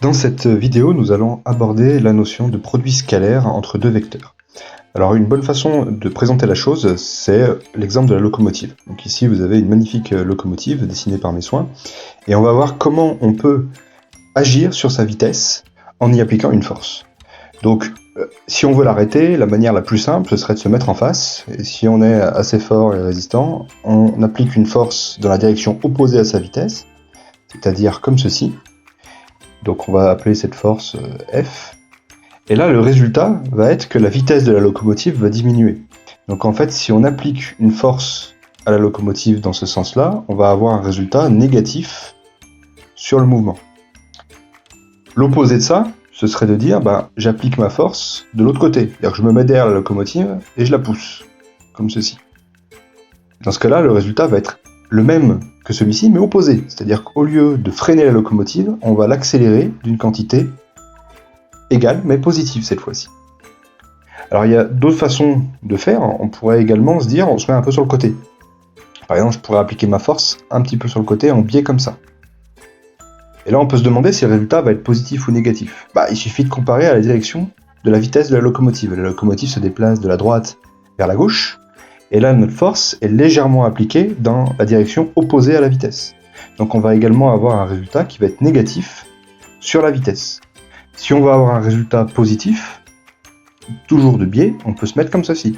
Dans cette vidéo, nous allons aborder la notion de produit scalaire entre deux vecteurs. Alors une bonne façon de présenter la chose, c'est l'exemple de la locomotive. Donc ici vous avez une magnifique locomotive dessinée par mes soins, et on va voir comment on peut agir sur sa vitesse en y appliquant une force. Donc si on veut l'arrêter, la manière la plus simple, ce serait de se mettre en face, et si on est assez fort et résistant, on applique une force dans la direction opposée à sa vitesse, c'est-à-dire comme ceci. Donc on va appeler cette force F. Et là, le résultat va être que la vitesse de la locomotive va diminuer. Donc en fait, si on applique une force à la locomotive dans ce sens-là, on va avoir un résultat négatif sur le mouvement. L'opposé de ça, ce serait de dire, j'applique ma force de l'autre côté. C'est-à-dire que je me mets derrière la locomotive et je la pousse, comme ceci. Dans ce cas-là, le résultat va être le même que celui-ci, mais opposé. C'est-à-dire qu'au lieu de freiner la locomotive, on va l'accélérer d'une quantité égale, mais positive cette fois-ci. Alors il y a d'autres façons de faire. On pourrait également se dire, on se met un peu sur le côté. Par exemple, je pourrais appliquer ma force un petit peu sur le côté en biais comme ça. Et là, on peut se demander si le résultat va être positif ou négatif. Il suffit de comparer à la direction de la vitesse de la locomotive. La locomotive se déplace de la droite vers la gauche, et là, notre force est légèrement appliquée dans la direction opposée à la vitesse. Donc on va également avoir un résultat qui va être négatif sur la vitesse. Si on va avoir un résultat positif, toujours de biais, on peut se mettre comme ceci.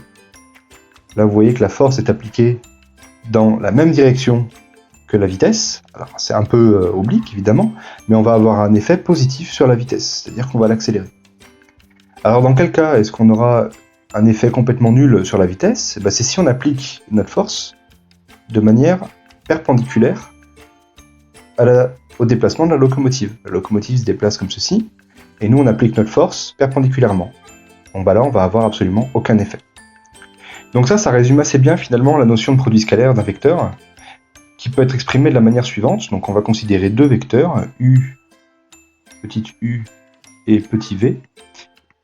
Là, vous voyez que la force est appliquée dans la même direction que la vitesse. Alors, c'est un peu oblique, évidemment, mais on va avoir un effet positif sur la vitesse, c'est-à-dire qu'on va l'accélérer. Alors, dans quel cas est-ce qu'on aura un effet complètement nul sur la vitesse? C'est si on applique notre force de manière perpendiculaire au déplacement de la locomotive. La locomotive se déplace comme ceci, et nous on applique notre force perpendiculairement. Bon là on va avoir absolument aucun effet. Donc ça résume assez bien finalement la notion de produit scalaire d'un vecteur, qui peut être exprimé de la manière suivante. Donc on va considérer deux vecteurs, u, petit u et petit v,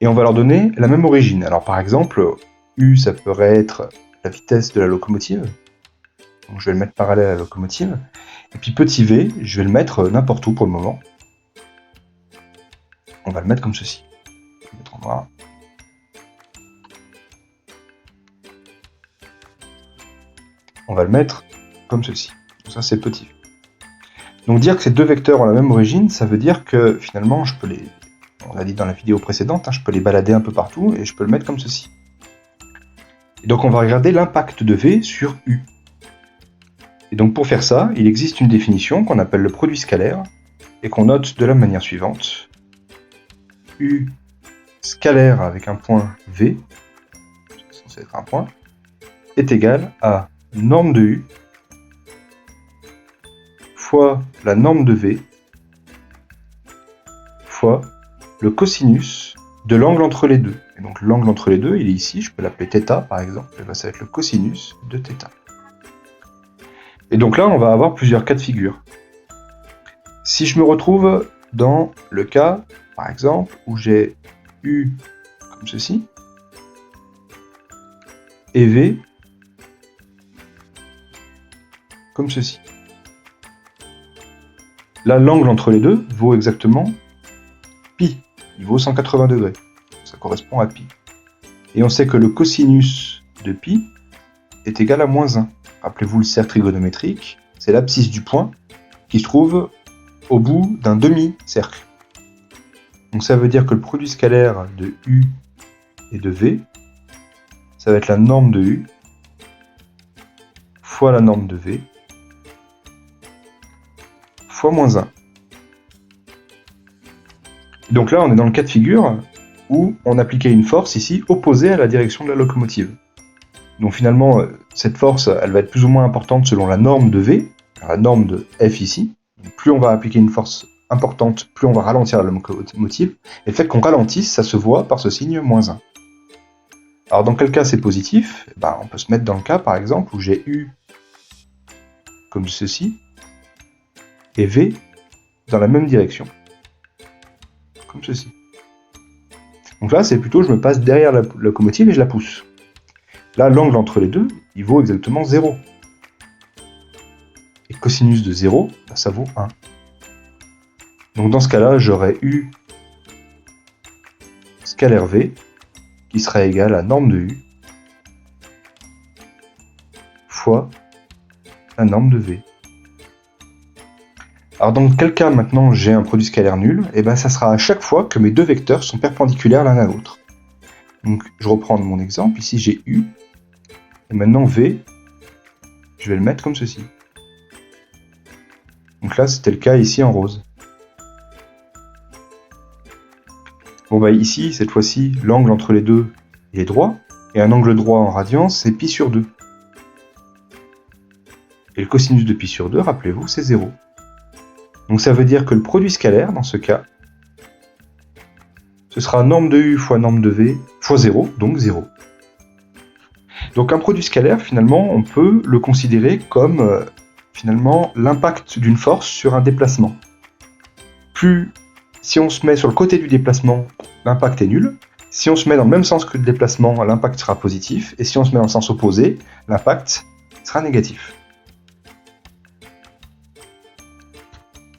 et on va leur donner la même origine. Alors par exemple, u ça pourrait être la vitesse de la locomotive, donc je vais le mettre parallèle à la locomotive, et puis petit v, je vais le mettre n'importe où pour le moment. On va le mettre comme ceci. Je vais le mettre en noir. On va le mettre comme ceci. Donc ça c'est petit v. Donc dire que ces deux vecteurs ont la même origine, ça veut dire que finalement je peux les... On l'a dit dans la vidéo précédente, je peux les balader un peu partout et je peux le mettre comme ceci. Et donc on va regarder l'impact de v sur u. Et donc pour faire ça, il existe une définition qu'on appelle le produit scalaire et qu'on note de la manière suivante. U scalaire avec un point v, c'est censé être un point, est égal à norme de u fois la norme de v fois le cosinus de l'angle entre les deux. Et donc l'angle entre les deux, il est ici, je peux l'appeler θ par exemple, et ça va être le cosinus de θ. Et donc là, on va avoir plusieurs cas de figure. Si je me retrouve dans le cas, par exemple, où j'ai U comme ceci, et V comme ceci. Là, l'angle entre les deux vaut exactement pi. Il vaut 180 degrés. Ça correspond à pi. Et on sait que le cosinus de pi est égal à moins 1. Rappelez-vous le cercle trigonométrique, c'est l'abscisse du point qui se trouve au bout d'un demi-cercle. Donc ça veut dire que le produit scalaire de U et de V, ça va être la norme de U fois la norme de V fois moins 1. Donc là, on est dans le cas de figure où on appliquait une force ici opposée à la direction de la locomotive. Donc finalement, cette force, elle va être plus ou moins importante selon la norme de V, la norme de F ici. Donc plus on va appliquer une force importante, plus on va ralentir la locomotive. Et le fait qu'on ralentisse, ça se voit par ce signe moins 1. Alors dans quel cas c'est positif? On peut se mettre dans le cas, par exemple, où j'ai U comme ceci, et V dans la même direction, comme ceci. Donc là, c'est plutôt, je me passe derrière la locomotive et je la pousse. Là, l'angle entre les deux, il vaut exactement 0. Et cosinus de 0, ça vaut 1. Donc dans ce cas-là, j'aurais U scalaire V qui serait égal à norme de U fois la norme de V. Alors dans quel cas maintenant j'ai un produit scalaire nul? Et bien ça sera à chaque fois que mes deux vecteurs sont perpendiculaires l'un à l'autre. Donc je reprends mon exemple, ici j'ai U, et maintenant V, je vais le mettre comme ceci. Donc là c'était le cas ici en rose. Bon bah ici, cette fois-ci, l'angle entre les deux est droit, et un angle droit en radian c'est pi sur 2. Et le cosinus de pi sur 2, rappelez-vous, c'est 0. Donc ça veut dire que le produit scalaire, dans ce cas, ce sera norme de U fois norme de V fois 0, donc 0. Donc un produit scalaire, finalement, on peut le considérer comme finalement l'impact d'une force sur un déplacement. Si on se met sur le côté du déplacement, l'impact est nul. Si on se met dans le même sens que le déplacement, l'impact sera positif. Et si on se met dans le sens opposé, l'impact sera négatif.